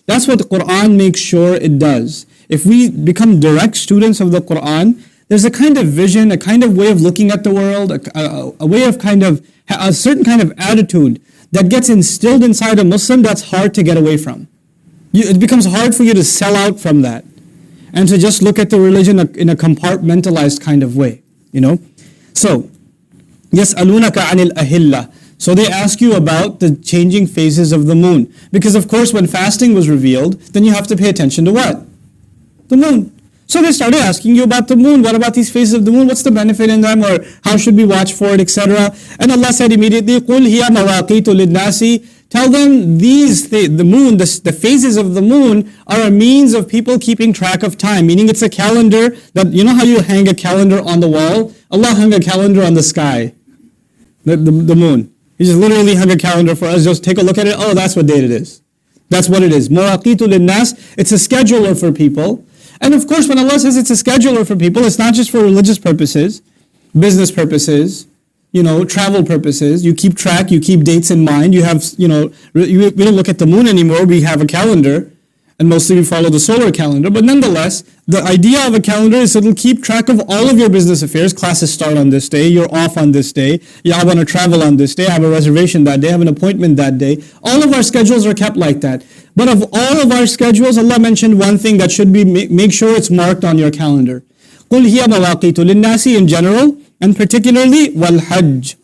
That's what the Quran makes sure it does. If we become direct students of the Quran, there's a kind of vision, a kind of way of looking at the world, a way of a certain kind of attitude that gets instilled inside a Muslim that's hard to get away from. It becomes hard for you to sell out from that and to just look at the religion in a compartmentalized kind of way, So, يَسْأَلُونَكَ عَنِ الْأَهِلَّةِ. So they ask you about the changing phases of the moon. Because of course when fasting was revealed, then you have to pay attention to what? The moon. So they started asking you about the moon. What about these phases of the moon? What's the benefit in them? Or how should we watch for it, etc. And Allah said immediately, قُلْ هِيَ مَوَاقِيتُ لِلنَّاسِ. Tell them the moon, the phases of the moon are a means of people keeping track of time. Meaning it's a calendar that, you know how you hang a calendar on the wall? Allah hung a calendar on the sky, the moon. He just literally hung a calendar for us. Just take a look at it. Oh, that's what date it is. That's what it is. مَوَاقِيتُ لِلنَّاسِ. It's a scheduler for people. And of course, when Allah says it's a scheduler for people, it's not just for religious purposes, business purposes, travel purposes. You keep track, you keep dates in mind. You have, we don't look at the moon anymore. We have a calendar, and mostly we follow the solar calendar. But nonetheless, the idea of a calendar is it'll keep track of all of your business affairs. Classes start on this day. You're off on this day. I want to travel on this day. I have a reservation that day. I have an appointment that day. All of our schedules are kept like that. But of all of our schedules, Allah mentioned one thing that should be, make sure it's marked on your calendar. قُلْ هِيَ مَوَاقِيتُ لِلنَّاسِ in general, and particularly وَالْحَجِّ.